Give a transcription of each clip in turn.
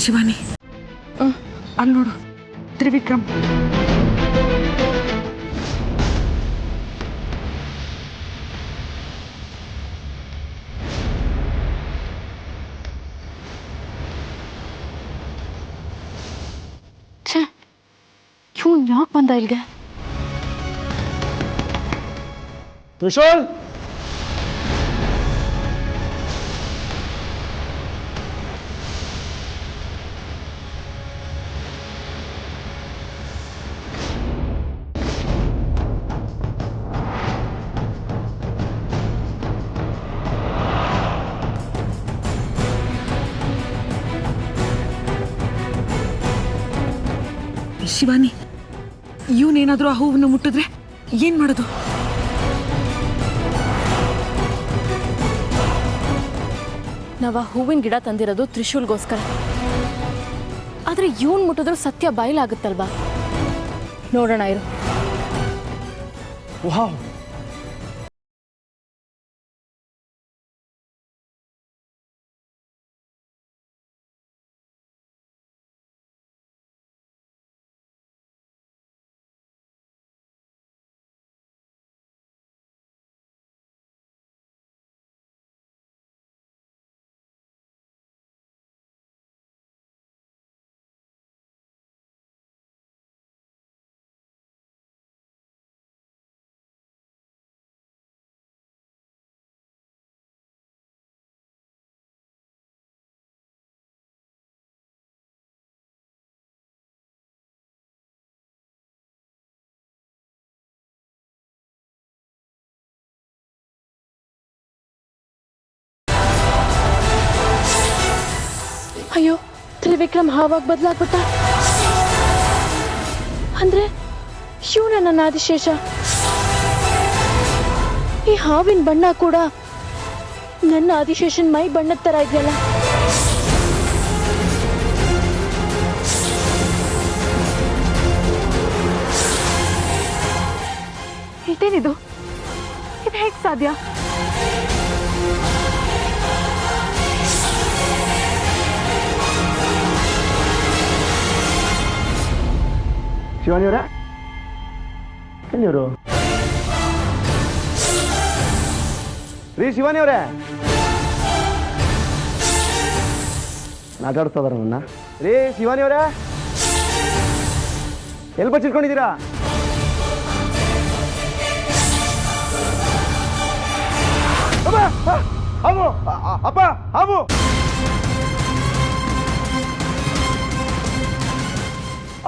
ಶಿವಾನಿ ಅಲ್ಲಿ ನೋಡು ತ್ರಿವಿಕ್ರಮ್. ಇವನು ಯಾಕೆ ಬಂದ ಇಲ್ಲಿಗೆ? ತ್ರಿಶೂಲ್, ಶಿವಾನಿ, ಇವನೇನಾದ್ರೂ ಆ ಹೂವನ್ನು ಮುಟ್ಟಿದ್ರೆ ಏನ್ ಮಾಡೋದು? ನಾವು ಆ ಹೂವಿನ ಗಿಡ ತಂದಿರೋದು ತ್ರಿಶೂಲ್ಗೋಸ್ಕರ. ಆದ್ರೆ ಇವನ್ ಮುಟ್ಟಿದ್ರು ಸತ್ಯ ಬಯಲಾಗುತ್ತಲ್ವಾ? ನೋಡೋಣ ಇರು. ವಾವ್, ಅಯ್ಯೋ, ತ್ರಿವಿಕ್ರಮ್ ಹಾವಾಗಿ ಬದಲಾಗ್ಬಿಟ್ಟ. ಅಂದ್ರೆ ಶಿವನ ನನ್ನ ಆದಿಶೇಷ. ಈ ಹಾವಿನ ಬಣ್ಣ ಕೂಡ ನನ್ನ ಆದಿಶೇಷನ್ ಮೈ ಬಣ್ಣದ ತರ ಇದೆಯಲ್ಲ. ಇದೇನಿದು? ಇದು ಹೇಗೆ ಸಾಧ್ಯ? ಶಿವಾನಿಯವರ ಎಲ್ಲಿವರು? ರೀ ಶಿವಾನಿಯವರೇ, ಮಾತಾಡ್ತದಾರ ನನ್ನ. ರೀ ಶಿವಾನಿಯವರೇ, ಎಲ್ಲಿ ಬಚ್ಚಿಟ್ಕೊಂಡಿದ್ದೀರಾ? ಹಾವು ಅಪ್ಪ, ಹಾವು!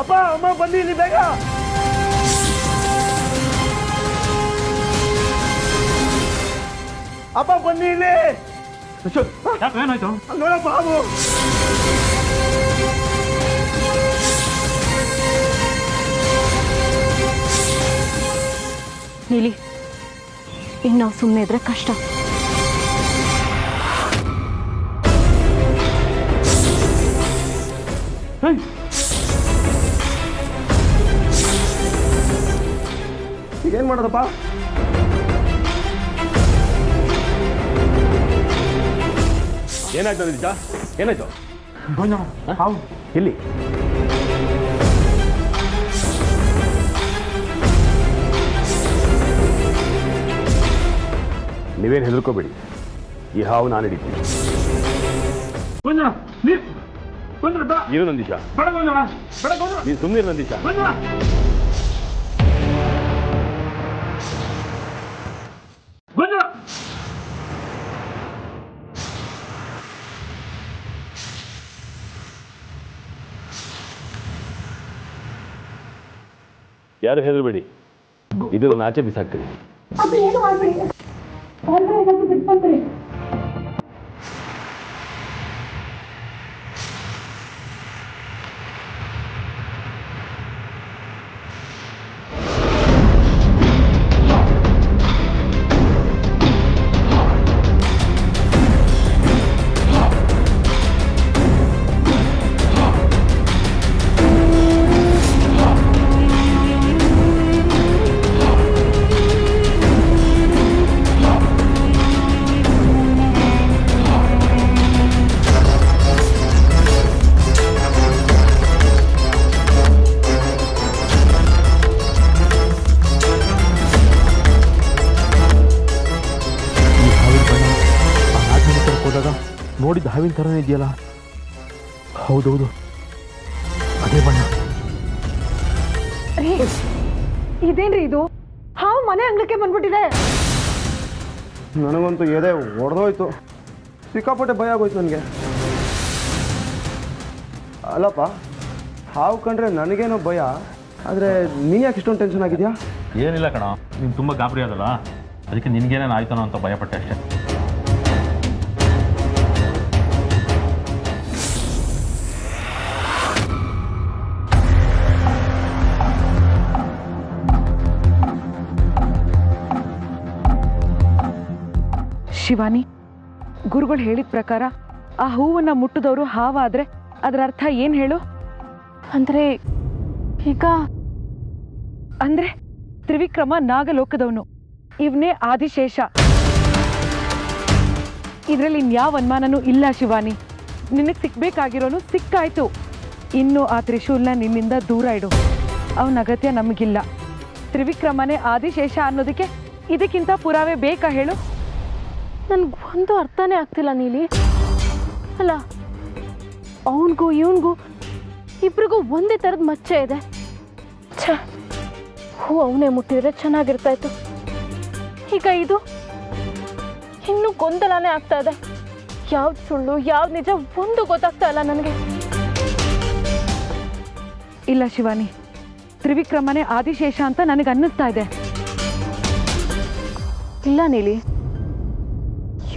ಅಪ್ಪ ಅಮ್ಮ ಬನ್ನಿ ಇಲ್ಲಿ ಬೇಗ. ಅಪ್ಪ ಬನ್ನಿ ಇಲ್ಲಿ. ಏನಾಯ್ತು? ನೋಡಪ್ಪ ಹಾವು. ನೀಲಿ, ಇನ್ನು ನಾವು ಸುಮ್ಮನೆ ಇದ್ರೆ ಕಷ್ಟ. ಏನ್ ಮಾಡೋದಪ್ಪ? ಏನಾಯ್ತು ನಿಜ? ಏನಾಯ್ತು? ಹಾವು ಇಲ್ಲಿ? ನೀವೇನು ಹೆದರ್ಕೋಬೇಡಿ, ಈ ಹಾವು ನಾನು ಹಿಡಿತೀನಿ. ಇರು ನಂದೀಶ, ನೀನು ಸುಮ್ಮನೆ ನಂದೀಶ. ಯಾರು ಹೆದರಬೇಡಿ, ಇದನ್ನು ಆಚೆ ಬಿಸಾಕ್ತೀನಿ. ಹಾವಿನ ಥರನೇ ಇದೆಯಲ್ಲ. ಹೌದೌದು, ಅದೇ ಬಣ್ಣ. ಇದೇನ್ರಿ ಇದು? ಹಾವು ಮನೆ ಅಂಗಳಕ್ಕೆ ಬಂದ್ಬಿಟ್ಟಿದೆ. ನನಗಂತೂ ಎದೆ ಒಡೆದೋಯ್ತು. ಸಿಕ್ಕಾಪಟ್ಟೆ ಭಯ ಆಗೋಯ್ತು ನನಗೆ. ಅಲ್ಲಪ್ಪ, ಹಾವು ಕಂಡ್ರೆ ನನಗೇನೋ ಭಯ, ಆದರೆ ನೀನು ಯಾಕೆ ಇಷ್ಟೊಂದು ಟೆನ್ಷನ್ ಆಗಿದೆಯಾ? ಏನಿಲ್ಲ ಕಣ, ನೀನು ತುಂಬ ಗಾಬರಿ ಆದಲ್ಲ, ಅದಕ್ಕೆ ನಿನಗೇನೇನು ಆಯ್ತಾನೋ ಅಂತ ಭಯಪಟ್ಟೆ ಅಷ್ಟೇ. ಶಿವಾನಿ, ಗುರುಗಳು ಹೇಳಿದ ಪ್ರಕಾರ ಆ ಹೂವನ್ನ ಮುಟ್ಟಿದವರು ಹಾವಾದ್ರೆ ಅದರ ಅರ್ಥ ಏನ್ ಹೇಳು? ಅಂದ್ರೆ ಈಗ ಅಂದ್ರೆ ತ್ರಿವಿಕ್ರಮ ನಾಗಲೋಕದವನು, ಇವನೇ ಆದಿಶೇಷ. ಇದರಲ್ಲಿ ಇನ್ಯಾವ ಅನುಮಾನನೂ ಇಲ್ಲ ಶಿವಾನಿ. ನಿನಗೆ ಸಿಕ್ಬೇಕಾಗಿರೋನು ಸಿಕ್ಕಾಯ್ತು. ಇನ್ನು ಆ ತ್ರಿಶೂಲ್ನ ನಿನ್ನಿಂದ ದೂರ ಇಡು. ಅವನ ಅಗತ್ಯ ನಮಗಿಲ್ಲ. ತ್ರಿವಿಕ್ರಮನೇ ಆದಿಶೇಷ ಅನ್ನೋದಕ್ಕೆ ಇದಕ್ಕಿಂತ ಪುರಾವೆ ಬೇಕಾ ಹೇಳು? ನನ್ಗೊಂದು ಅರ್ಥನೇ ಆಗ್ತಿಲ್ಲ ನೀಲಿ. ಅಲ್ಲ, ಅವನಿಗೂ ಇವನಿಗೂ ಇಬ್ರಿಗೂ ಒಂದೇ ಥರದ ಮಚ್ಚೆ ಇದೆ. ಛ, ಹೂ ಅವನೇ ಮುಟ್ಟಿದ್ರೆ ಚೆನ್ನಾಗಿರ್ತಾ ಇತ್ತು. ಈಗ ಇದು ಇನ್ನೂ ಗೊಂದಲನೇ ಆಗ್ತಾ ಇದೆ. ಯಾವ್ದು ಸುಳ್ಳು ಯಾವ್ದು ನಿಜ ಒಂದು ಗೊತ್ತಾಗ್ತಾ ಇಲ್ಲ ನನಗೆ. ಇಲ್ಲ ಶಿವಾನಿ, ತ್ರಿವಿಕ್ರಮನೇ ಆದಿಶೇಷ ಅಂತ ನನಗೆ ಅನ್ನಿಸ್ತಾ ಇದೆ. ಇಲ್ಲ ನೀಲಿ,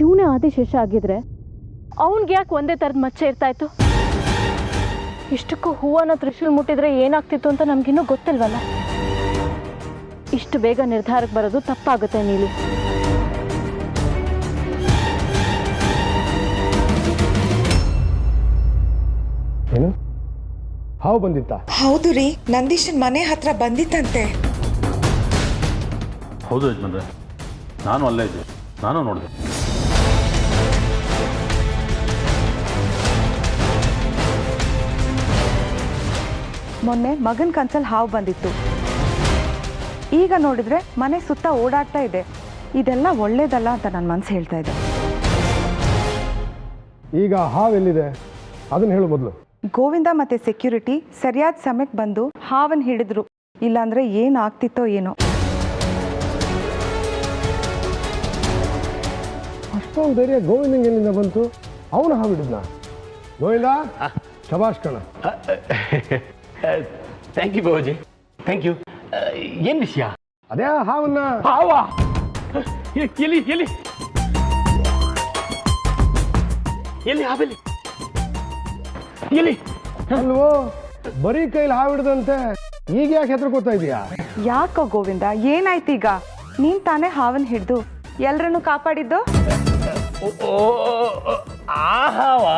ಇವನೇ ಆದಿಶೇಷ ಆಗಿದ್ರೆ ಅವನಿಗೆ ಯಾಕೆ ಒಂದೇ ಥರದ ಮಚ್ಚೆ ಇರ್ತಾ ಇತ್ತು? ಇಷ್ಟಕ್ಕೂ ಹೂವನ್ನ ತ್ರಿಶೂಲ್ ಮುಟ್ಟಿದ್ರೆ ಏನಾಗ್ತಿತ್ತು ಅಂತ ನಮಗಿನ್ನೂ ಗೊತ್ತಿಲ್ವಲ್ಲ. ಇಷ್ಟು ಬೇಗ ನಿರ್ಧಾರಕ್ಕೆ ಬರೋದು ತಪ್ಪಾಗುತ್ತೆ ನೀಲಿ. ಏನು, ಹಾವು ಬಂದಿತ್ತಾ? ಹೌದು ರೀ, ನಂದೀಶನ್ ಮನೆ ಹತ್ರ ಬಂದಿತ್ತಂತೆ. ಹೌದು ಯಜಮಾನ್ರೆ, ನಾನು ಅಲ್ಲೇ ಇದ್ದೆ, ನಾನು ನೋಡಿದೆ. ಮೊನ್ನೆ ಮಗನ ಕನ್ಸಲ್ಲಿ ಹಾವು ಬಂದಿತ್ತು. ಈಗ ನೋಡಿದ್ರೆ ಮನೆ ಸುತ್ತ ಓಡಾಡ್ತಾ ಇದೆ. ಇದೆಲ್ಲ ಒಳ್ಳೇದಲ್ಲ ಅಂತ ನನ್ನ ಮನಸ್ಸು ಹೇಳ್ತಾ ಇದೆ. ಈಗ ಹಾವು ಎಲ್ಲಿದೆ ಅದನ್ನ ಹೇಳು ಮೊದಲು. ಗೋವಿಂದ ಮತ್ತೆ ಸೆಕ್ಯೂರಿಟಿ ಸರಿಯಾದ ಸಮಯಕ್ಕೆ ಬಂದು ಹಾವನ್ನು ಹಿಡಿದ್ರು. ಇಲ್ಲಾಂದ್ರೆ ಏನಾಗ್ತಿತ್ತೋ ಏನೋ. ಅಷ್ಟೊಂದು ಧೈರ್ಯ ಗೋವಿಂದಂಗೆ ಎಲ್ಲಿಂದ ಬಂತು? ಅವನು ಹಾವು ಹಿಡಿದ್ನ? ಗೋವಿಂದ, ಶಬಾಷ್ ಕಣ. Thank you Babaji, thank you. ಏನು ವಿಷಯ? ಅದೇ ಹಾವನ್ನ. ಹಾವಾ? ಎಲ್ಲಿ ಎಲ್ಲಿ ಎಲ್ಲಿ ಹಾವೆಲ್ಲಿ ಎಲ್ಲಿ? ಅಲ್ವೋ, ಬರೀ ಕೈಲಿ ಹಾವು ಹಿಡ್ದಂತೆ. ಈಗ ಯಾಕೆ ಹೆದರ್ಕೋತಾ ಇದೀಯಾ? ಯಾಕೋ ಗೋವಿಂದ, ಏನಾಯ್ತು ಈಗ? ನೀನ್ ತಾನೇ ಹಾವನ್ ಹಿಡ್ದು ಎಲ್ರನ್ನು ಕಾಪಾಡಿದ್ದು? ಆ ಹಾವಾ?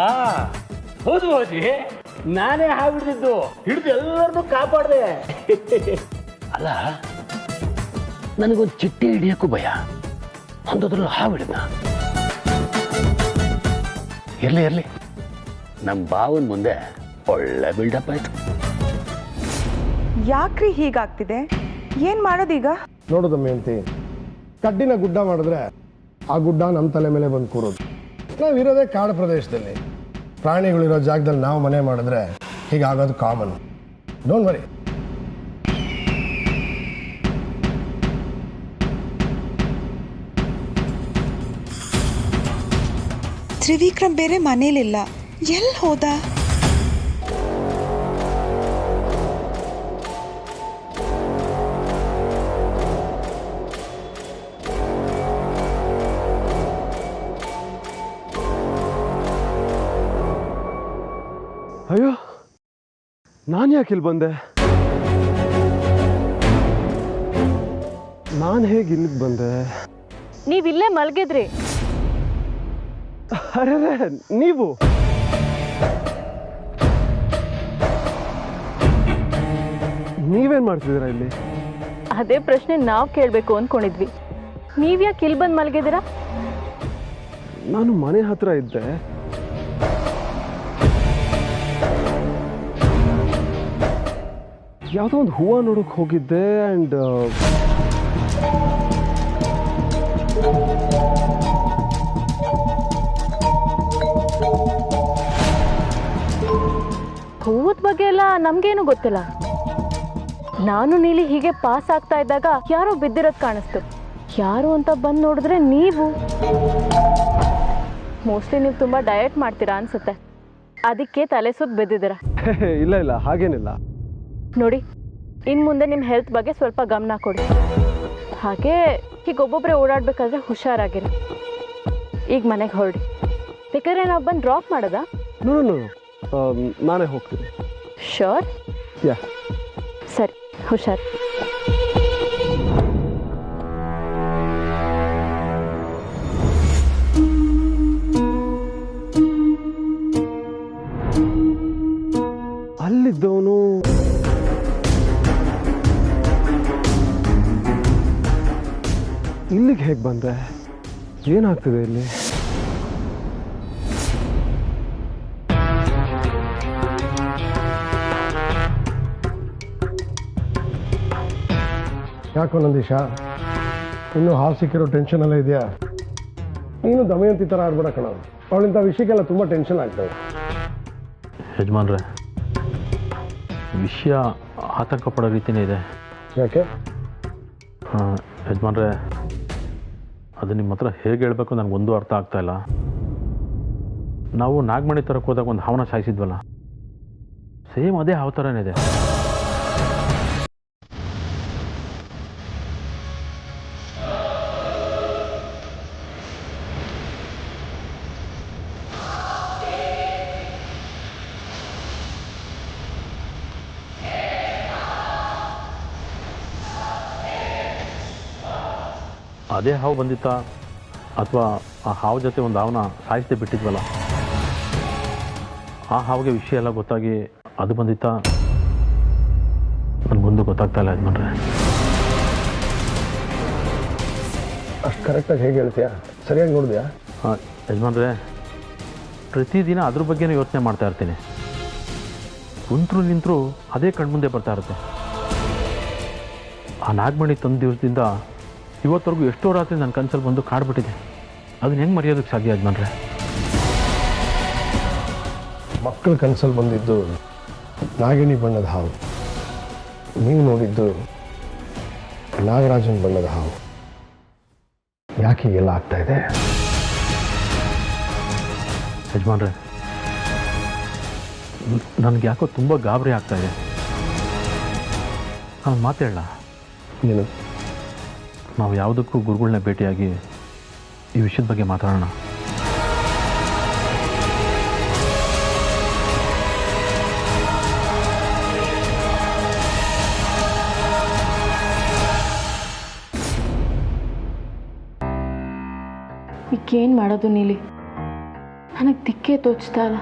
ಹೌದು ಬಾಬಾಜಿ, ನಾನೇ ಹಾವು ಹಿಡಿದು ಎಲ್ಲರನ್ನೂ ಕಾಪಾಡಿದೆ. ಅಲ್ಲ, ನನಗೊಂದು ಚಿಟ್ಟೆ ಹಿಡಿಯೋಕ್ಕೂ ಭಯ, ಅಂಥದ್ರಲ್ಲಿ ಹಾವು ಹಿಡಿದ. ಇರ್ಲಿ, ನಮ್ಮ ಬಾವನ್ ಮುಂದೆ ಒಳ್ಳೆ ಬಿಲ್ಡಪ್ ಆಯ್ತು. ಯಾಕ್ರಿ ಹೀಗಾಗ್ತಿದೆ? ಏನ್ ಮಾಡೋದೀಗ? ನೋಡೋದಮ್ಮ ಅಂತಿ, ಕಡ್ಡಿನ ಗುಡ್ಡ ಮಾಡಿದ್ರೆ ಆ ಗುಡ್ಡ ನಮ್ಮ ತಲೆ ಮೇಲೆ ಬಂದು ಕೂರೋದು. ನಾವಿರೋದೇ ಕಾಡು ಪ್ರದೇಶದಲ್ಲಿ. ಪ್ರಾಣಿಗಳಿರೋ ಜಾಗದಲ್ಲಿ ನಾವು ಮನೆ ಮಾಡಿದ್ರೆ ಹೀಗಾಗೋದು ಕಾಮನ್. Don't worry. ತ್ರಿವಿಕ್ರಮ್ ಬೇರೆ ಮನೇಲಿಲ್ಲ, ಎಲ್ಲಿ ಹೋದ? ಅಯ್ಯೋ, ನಾನು ಯಾಕೆ ಇಲ್ಲಿ ಬಂದೆ? ನಾನು ಹೇಗೆ ಇಲ್ಲಿಗೆ ಬಂದೆ? ನೀವಿಲ್ಲೇ ಮಲಗಿದ್ರಿ. ಅರೆ, ನೀವು ನೀವೇನ್ ಮಾಡ್ತಿದ್ದೀರಾ ಇಲ್ಲಿ? ಅದೇ ಪ್ರಶ್ನೆ ನಾವು ಕೇಳಬೇಕು ಅಂದ್ಕೊಂಡಿದ್ವಿ. ನೀವ್ಯಾಕೆ ಇಲ್ಲಿ ಬಂದು ಮಲಗಿದ್ದೀರಾ? ನಾನು ಮನೆ ಹತ್ರ ಇದ್ದೆ. ಯಾವುದೋ ಒಂದು ಹೂವು ನೋಡೋಕೆ ಹೋಗಿದ್ದೆ. ಆ್ಯಂಡ್ ಭೂತ್ ಬಗ್ಗೆ ಎಲ್ಲ ನಮಗೇನು ಗೊತ್ತಿಲ್ಲ. ನಾನು ನೀಲಿ ಹೀಗೆ ಪಾಸ್ ಆಗ್ತಾ ಇದ್ದಾಗ ಯಾರೋ ಬಿದ್ದಿರೋದು ಕಾಣಿಸ್ತು. ಯಾರು ಅಂತ ಬಂದು ನೋಡಿದ್ರೆ ನೀವು. ಮೋಸ್ಟ್ಲಿ ನೀವು ತುಂಬ ಡಯಟ್ ಮಾಡ್ತೀರಾ ಅನ್ಸುತ್ತೆ, ಅದಕ್ಕೆ ತಲೆ ಸುತ್ತ ಬಿದ್ದಿದ್ದೀರಾ. ಇಲ್ಲ ಇಲ್ಲ ಹಾಗೇನಿಲ್ಲ. ನೋಡಿ, ಇನ್ನು ಮುಂದೆ ನಿಮ್ಮ ಹೆಲ್ತ್ ಬಗ್ಗೆ ಸ್ವಲ್ಪ ಗಮನ ಕೊಡಿ. ಹಾಗೆ ಈಗ ಒಬ್ಬೊಬ್ಬರೇ ಓಡಾಡಬೇಕಾದ್ರೆ ಹುಷಾರಾಗಿರಿ. ಈಗ ಮನೆಗೆ ಹೊರಡಿ. ಬೇಕಾದ್ರೆ ನಾವು ಬಂದು ಡ್ರಾಪ್ ಮಾಡೋದಾ? ನಾನೇ ಹೋಗ್ತೀನಿ. ಶೋರ್? ಯಾ. ಸರಿ, ಹುಷಾರು. ಅಲ್ಲಿದ್ದವನು ಇಲ್ಲಿಗೆ ಹೇಗೆ ಬಂದೆ? ಏನಾಗ್ತಿದೆ ಇಲ್ಲಿ? ಯಾಕೋ ನಂದೀಶ, ಇನ್ನೂ ಹಾಲು ಸಿಕ್ಕಿರೋ ಟೆನ್ಷನಲ್ಲೇ ಇದೆಯಾ? ನೀನು ದಮಯಂತಿ ಥರ ಆಡ್ಬೇಡ ಕಣ. ಅವಳಿಂಥ ವಿಷಯಕ್ಕೆಲ್ಲ ತುಂಬ ಟೆನ್ಷನ್ ಆಗ್ತದೆ. ಯಜಮಾನ್ರೆ, ವಿಷಯ ಆತಂಕ ಪಡೋ ರೀತಿಯೇ ಇದೆ. ಯಾಕೆ? ಯಜಮಾನ್ರೆ, ಅದು ನಿಮ್ಮ ಹತ್ರ ಹೇಗೆ ಹೇಳಬೇಕು ನನಗೊಂದು ಅರ್ಥ ಆಗ್ತಾ ಇಲ್ಲ. ನಾವು ನಾಗಮಣಿ ತರಕ್ಕೆ ಹೋದಾಗ ಒಂದು ಹಾವನ್ನ ಸಾಯಿಸಿದ್ವಲ್ಲ, ಸೇಮ್ ಅದೇ ಹಾವು ಥರನೇ ಇದೆ. ಅದೇ ಹಾವು ಬಂದಿತ್ತಾ ಅಥವಾ ಆ ಹಾವು ಜೊತೆ ಒಂದು ಹಾವನ್ನ ಸಾಯಿಸದೆ ಬಿಟ್ಟಿದ್ವಲ್ಲ, ಆ ಹಾವಿಗೆ ವಿಷಯ ಎಲ್ಲ ಗೊತ್ತಾಗಿ ಅದು ಬಂದಿತ್ತಾ ನನಗೊಂದು ಗೊತ್ತಾಗ್ತಾ ಇಲ್ಲ ಯಜಮಾನ್ರೆ. ಅಷ್ಟು ಕರೆಕ್ಟಾಗಿ ಹೇಗೆ ಹೇಳ್ತೀಯಾ? ಸರಿಯಾಗಿ ನೋಡಿದ್ಯಾ? ಯಜಮಾನ್ರೆ, ಪ್ರತಿದಿನ ಅದ್ರ ಬಗ್ಗೆನೇ ಯೋಚನೆ ಮಾಡ್ತಾ ಇರ್ತೀನಿ. ಕುಂತರು ನಿಂತರೂ ಅದೇ ಕಣ್ಮುಂದೆ ಬರ್ತಾ ಇರುತ್ತೆ. ಆ ನಾಗಮಣಿ ತಂದ ದಿವಸದಿಂದ ಇವತ್ತವರೆಗೂ ಎಷ್ಟೋ ರಾತ್ರಿ ನನ್ನ ಕನಸಲ್ಲಿ ಬಂದು ಕಾಡ್ಬಿಟ್ಟಿದೆ. ಅದನ್ನ ಹೆಂಗೆ ಮರೆಯೋದಕ್ಕೆ ಸಾಧ್ಯ ಯಜಮಾನ್ರೆ? ಮಕ್ಕಳ ಕನಸಲ್ಲಿ ಬಂದಿದ್ದು ನಾಗಿಣಿ ಬಣ್ಣದ ಹಾವು, ನೀವು ನೋಡಿದ್ದು ನಾಗರಾಜನ್ ಬಣ್ಣದ ಹಾವು. ಯಾಕೆ ಹೀಗೆಲ್ಲ ಆಗ್ತಾ ಇದೆ? ಯಜಮಾನ್ರೆ, ನನಗೆ ಯಾಕೋ ತುಂಬ ಗಾಬರಿ ಆಗ್ತಾ ಇದೆ. ನಾನು ಮಾತಾಡಲ್ಲ. ಏನು? ನಾವು ಯಾವುದಕ್ಕೂ ಗುರುಗಳನ್ನ ಭೇಟಿಯಾಗಿ ಈ ವಿಷಯದ ಬಗ್ಗೆ ಮಾತಾಡೋಣ. ಈಗೇನು ಮಾಡೋದು ನೀಲಿ? ನನಗೆ ದಿಕ್ಕೇ ತೋಚ್ತಾ ಇಲ್ಲ.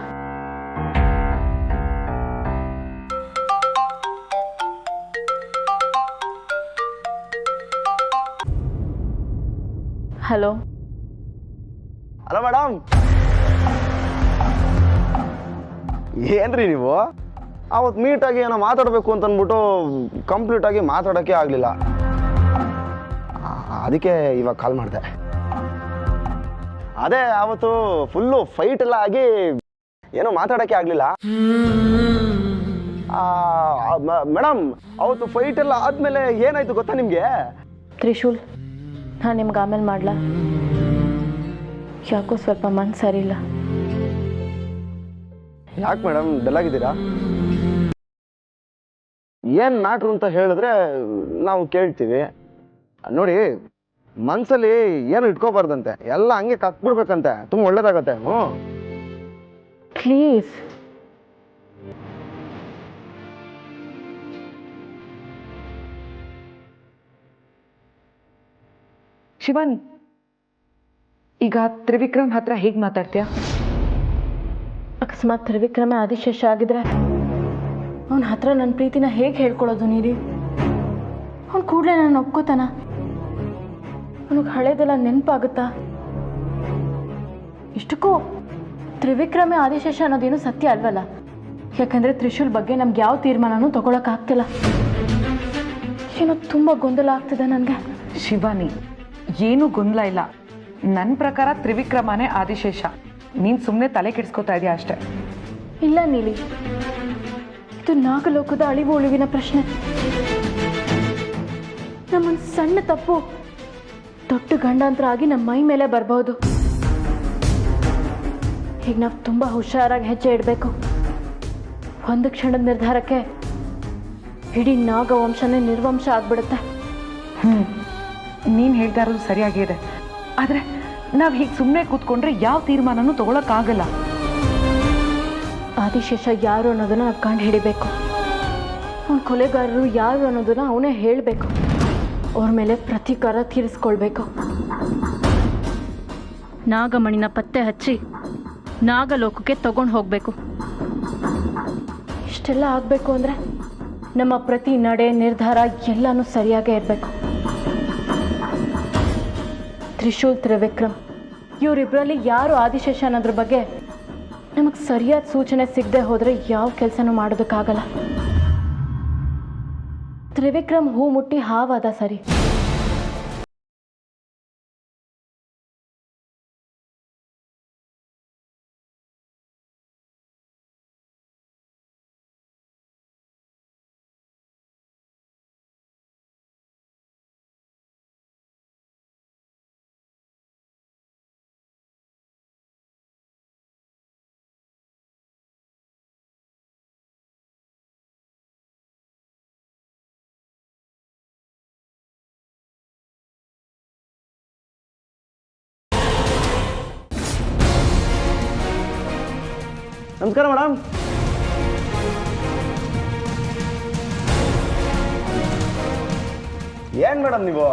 ಹಲೋ. ಹಲೋ ಮೇಡಮ್, ಏನ್ರಿ ನೀವು? ಅವತ್ತು ಮೀಟಾಗಿ ಏನೋ ಮಾತಾಡಬೇಕು ಅಂತ ಅಂದ್ಬಿಟ್ಟು ಕಂಪ್ಲೀಟಾಗಿ ಮಾತಾಡೋಕ್ಕೆ ಆಗಲಿಲ್ಲ. ಅದಕ್ಕೆ ಇವಾಗ ಕಾಲ್ ಮಾಡಿದೆ. ಅದೇ ಅವತ್ತು ಫುಲ್ಲು ಫೈಟ್ ಎಲ್ಲ ಆಗಿ ಏನೋ ಮಾತಾಡೋಕ್ಕೆ ಆಗಲಿಲ್ಲ. ಮೇಡಮ್, ಅವತ್ತು ಫೈಟ್ ಎಲ್ಲ ಆದಮೇಲೆ ಏನಾಯ್ತು ಗೊತ್ತಾ ನಿಮಗೆ? ತ್ರಿಶೂಲ್, ನಾನು ನಿಮ್ಗೆ ಆಮೇಲೆ ಮಾಡ್ಲಾ? ಯಾಕೋ ಸ್ವಲ್ಪ ಮನ್ಸು ಸರಿ ಇಲ್ಲ. ಯಾಕೆ ಮೇಡಮ್ ಡಲ್ ಆಗಿದ್ದೀರಾ? ಏನು ಮ್ಯಾಟ್ರು ಅಂತ ಹೇಳಿದ್ರೆ ನಾವು ಕೇಳ್ತೀವಿ. ನೋಡಿ, ಮನಸ್ಸಲ್ಲಿ ಏನು ಇಟ್ಕೋಬಾರ್ದಂತೆ, ಎಲ್ಲ ಹಂಗೆ ಕಕ್ಬಿಡ್ಬೇಕಂತೆ, ತುಂಬ ಒಳ್ಳೇದಾಗತ್ತೆ. ಪ್ಲೀಸ್. ಶಿವನ್, ಈಗ ತ್ರಿವಿಕ್ರಮ್ ಹತ್ರ ಹೇಗೆ ಮಾತಾಡ್ತೀಯಾ? ಅಕಸ್ಮಾತ್ ತ್ರಿವಿಕ್ರಮೇ ಆದಿಶೇಷ ಆಗಿದ್ರೆ ಅವನ ಹತ್ರ ನನ್ನ ಪ್ರೀತಿನ ಹೇಗೆ ಹೇಳ್ಕೊಳ್ಳೋದು ನೀರಿ? ಅವ್ನು ಕೂಡಲೇ ನಾನು ಒಪ್ಕೋತಾನ? ಅವನಿಗೆ ಹಳೇದೆಲ್ಲ ನೆನಪಾಗುತ್ತಾ? ಇಷ್ಟಕ್ಕೂ ತ್ರಿವಿಕ್ರಮೇ ಆದಿಶೇಷ ಅನ್ನೋದೇನು ಸತ್ಯ ಅಲ್ವಲ್ಲ? ಯಾಕಂದರೆ ತ್ರಿಶೂಲ್ ಬಗ್ಗೆ ನಮ್ಗೆ ಯಾವ ತೀರ್ಮಾನನೂ ತಗೊಳಕ್ಕಾಗ್ತಿಲ್ಲ. ಏನೋ ತುಂಬ ಗೊಂದಲ ಆಗ್ತಿದೆ ನನಗೆ. ಶಿವಾನಿ, ಏನೂ ಗೊಂದಲ ಇಲ್ಲ. ನನ್ನ ಪ್ರಕಾರ ತ್ರಿವಿಕ್ರಮನೇ ಆದಿಶೇಷ. ನೀನು ಸುಮ್ಮನೆ ತಲೆ ಕೆಡಿಸ್ಕೋತಾ ಇದೆಯಾ ಅಷ್ಟೆ. ಇಲ್ಲ ನೀಲಿ, ಇದು ನಾಗಲೋಕದ ಅಳಿವು ಉಳಿವಿನ ಪ್ರಶ್ನೆ. ನಮ್ಮೊಂದು ಸಣ್ಣ ತಪ್ಪು ದೊಡ್ಡ ಗಂಡಾಂತರ ಆಗಿ ನಮ್ಮ ಮೈ ಮೇಲೆ ಬರಬಹುದು. ಈಗ ನಾವು ತುಂಬ ಹುಷಾರಾಗಿ ಹೆಜ್ಜೆ ಇಡಬೇಕು. ಒಂದು ಕ್ಷಣದ ನಿರ್ಧಾರಕ್ಕೆ ಇಡೀ ನಾಗವಂಶನೇ ನಿರ್ವಂಶ ಆಗ್ಬಿಡುತ್ತೆ. ನೀನು ಹೇಳ್ತಾ ಇರೋದು ಸರಿಯಾಗಿದೆ. ಆದರೆ ನಾವು ಹೀಗೆ ಸುಮ್ಮನೆ ಕೂತ್ಕೊಂಡ್ರೆ ಯಾವ ತೀರ್ಮಾನನೂ ತಗೊಳಕ್ಕಾಗಲ್ಲ. ಆದಿಶೇಷ ಯಾರು ಅನ್ನೋದನ್ನ ನಾವು ಕಂಡು ಹಿಡಿಬೇಕು. ಅವನ ಕೊಲೆಗಾರರು ಯಾರು ಅನ್ನೋದನ್ನ ಅವನೇ ಹೇಳಬೇಕು. ಅವ್ರ ಮೇಲೆ ಪ್ರತೀಕಾರ ತೀರಿಸ್ಕೊಳ್ಬೇಕು. ನಾಗಮಣಿನ ಪತ್ತೆ ಹಚ್ಚಿ ನಾಗಲೋಕಕ್ಕೆ ತಗೊಂಡು ಹೋಗಬೇಕು. ಇಷ್ಟೆಲ್ಲ ಆಗಬೇಕು ಅಂದರೆ ನಮ್ಮ ಪ್ರತಿ ನಡೆ ನಿರ್ಧಾರ ಎಲ್ಲನೂ ಸರಿಯಾಗೇ ಇರಬೇಕು. ತ್ರಿಶೂಲ್ ತ್ರಿವಿಕ್ರಮ್ ಇವರಿಬ್ಬರಲ್ಲಿ ಯಾರು ಆದಿಶೇಷ ಅನ್ನೋದ್ರ ಬಗ್ಗೆ ನಮಗೆ ಸರಿಯಾದ ಸೂಚನೆ ಸಿಗದೆ ಹೋದರೆ ಯಾವ ಕೆಲಸನೂ ಮಾಡೋದಕ್ಕಾಗಲ್ಲ. ತ್ರಿವಿಕ್ರಮ್ ಹೂ ಮುಟ್ಟಿ ಹಾವಾದ ಸರಿ. ನಮಸ್ಕಾರ ಮೇಡಮ್. ಏನ್ ಮೇಡಮ್ ನೀವು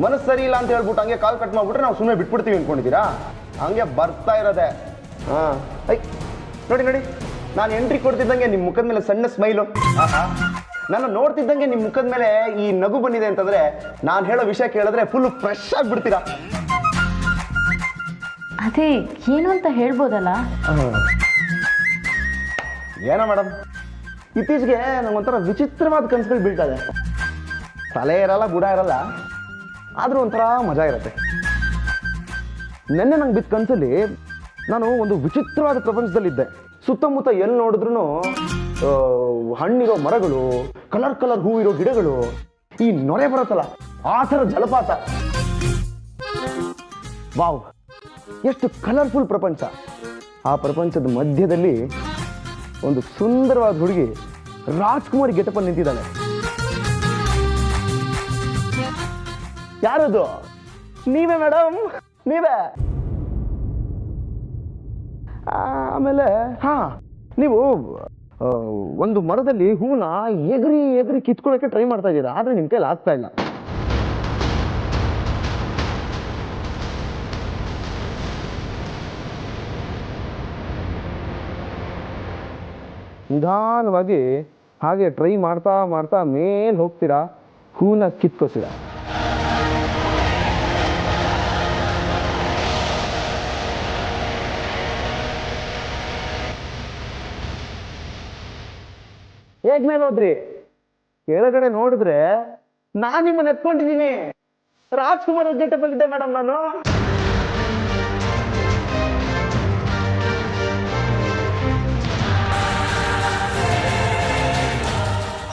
ಮನಸ್ಸು ಸರಿ ಇಲ್ಲ ಅಂತ ಹೇಳ್ಬಿಟ್ಟು ಹಂಗೆ ಕಾಲ್ ಕಟ್ ಮಾಡ್ಬಿಟ್ರೆ ನಾವು ಸುಮ್ಮನೆ ಬಿಟ್ಬಿಡ್ತೀವಿ ಅನ್ಕೊಂಡಿದ್ದೀರಾ? ಹಂಗೆ ಬರ್ತಾ ಇರೋದೆ. ಹಾಂ ಐ ನೋಡಿ ನೋಡಿ, ನಾನು ಎಂಟ್ರಿ ಕೊಡ್ತಿದ್ದಂಗೆ ನಿಮ್ಮ ಮುಖದ ಮೇಲೆ ಸಣ್ಣ ಸ್ಮೈಲು. ನಾನು ನೋಡ್ತಿದ್ದಂಗೆ ನಿಮ್ಮ ಮುಖದ ಮೇಲೆ ಈ ನಗು ಬಂದಿದೆ ಅಂತಂದ್ರೆ ನಾನು ಹೇಳೋ ವಿಷಯ ಕೇಳಿದ್ರೆ ಫುಲ್ ಫ್ರೆಶ್ ಆಗಿಬಿಡ್ತೀರಾ. ಅದೇ ಏನು ಅಂತ ಹೇಳ್ಬೋದಲ್ಲ? ಏನೋ ಮೇಡಮ್, ಇತ್ತೀಚೆಗೆ ನಂಗೊಂಥರ ವಿಚಿತ್ರವಾದ ಕನಸುಗಳು ಬೀಳ್ತದೆ. ತಲೆ ಇರಲ್ಲ, ಬುಡ ಇರಲ್ಲ, ಆದರೂ ಒಂಥರ ಮಜಾ ಇರುತ್ತೆ. ನೆನ್ನೆ ನಂಗೆ ಬಿದ್ದ ಕನಸಲ್ಲಿ ನಾನು ಒಂದು ವಿಚಿತ್ರವಾದ ಪ್ರಪಂಚದಲ್ಲಿದ್ದೆ. ಸುತ್ತಮುತ್ತ ಎಲ್ಲಿ ನೋಡಿದ್ರು ಹಣ್ಣಿರೋ ಮರಗಳು, ಕಲರ್ ಕಲರ್ ಹೂ ಇರೋ ಗಿಡಗಳು, ಈ ನೊರೆ ಬರುತ್ತಲ್ಲ ಆ ಥರ ಜಲಪಾತ. ವಾವ್, ಎಷ್ಟು ಕಲರ್ಫುಲ್ ಪ್ರಪಂಚ. ಆ ಪ್ರಪಂಚದ ಮಧ್ಯದಲ್ಲಿ ಒಂದು ಸುಂದರವಾದ ಹುಡುಗಿ ರಾಜ್ಕುಮಾರಿ ಗೆಟಪಲ್ಲಿ ನಿಂತಿದ್ದಾಳೆ. ಯಾರದು? ನೀವೇ ಮೇಡಮ್, ನೀವೇ. ಆಮೇಲೆ ಹಾ, ನೀವು ಒಂದು ಮರದಲ್ಲಿ ಹೂವನ್ನ ಎಗರಿ ಎಗರಿ ಕಿತ್ಕೊಳ್ಳೋಕೆ ಟ್ರೈ ಮಾಡ್ತಾ ಇದ್ದೀರಾ, ಆದ್ರೆ ನಿಮ್ ಕೈಲಿ ಆಗ್ತಾ ಇಲ್ಲ. ನಿಧಾನವಾಗಿ ಹಾಗೆ ಟ್ರೈ ಮಾಡ್ತಾ ಮಾಡ್ತಾ ಮೇಲೆ ಹೋಗ್ತೀರಾ, ಹೂನ ಕಿತ್ಕೋತೀರಾ. ಹೇಗ್ ಮೇಲೆ ಹೋದ್ರಿ? ಕೆಳಗಡೆ ನೋಡಿದ್ರೆ ನಾನು ನಿಮ್ಮನ್ನ ಎತ್ಕೊಂಡಿದ್ದೀನಿ. ರಾಜ್ಕುಮಾರ್ ಗೆಟಪಲ್ಲಿ ಇದ್ದೆ ಮೇಡಮ್ ನಾನು.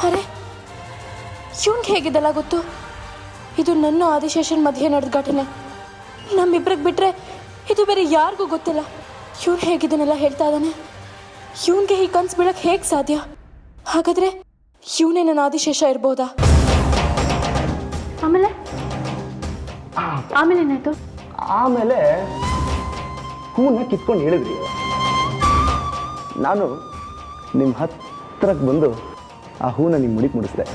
ಅರೆ, ಇವನ್ಗೆ ಹೇಗಿದ್ದಲ್ಲ ಗೊತ್ತು? ಇದು ನನ್ನ ಆದಿಶೇಷನ್ ಮಧ್ಯೆ ನಡೆದ ಘಟನೆ. ನಮ್ಮಿಬ್ರಿಗೆ ಬಿಟ್ರೆ ಇದು ಬೇರೆ ಯಾರಿಗೂ ಗೊತ್ತಿಲ್ಲ. ಇವನು ಹೇಗಿದ್ದನೆಲ್ಲ ಹೇಳ್ತಾ ಇದ್ದಾನೆ. ಇವನ್ಗೆ ಈ ಕನ್ಸು ಬೀಳಕ್ಕೆ ಹೇಗೆ ಸಾಧ್ಯ? ಹಾಗಾದ್ರೆ ಇವನೇ ನನ್ನ ಆದಿಶೇಷ ಇರ್ಬೋದಾ? ಆಮೇಲೆ ಆಮೇಲೆ ಏನಾಯ್ತು? ಆಮೇಲೆ ಹೂನ ಕಿತ್ಕೊಂಡು ಹೇಳಿದ್ರಿ. ನಾನು ನಿಮ್ಮ ಹತ್ರಕ್ಕೆ ಬಂದು ಆ ಹೂನ ನಿಮ್ಮ ಮುಡಿಗೆ ಮುಡಿಸ್ದೆ.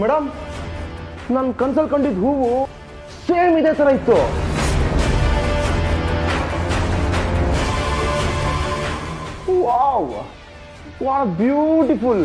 ಮೇಡಮ್, ನನ್ನ ಕನ್ಸಲ್ಲಿ ಕಂಡಿದ್ದ ಹೂವು ಸೇಮ್ ಇದೇ ಥರ ಇತ್ತು. Wow, what beautiful.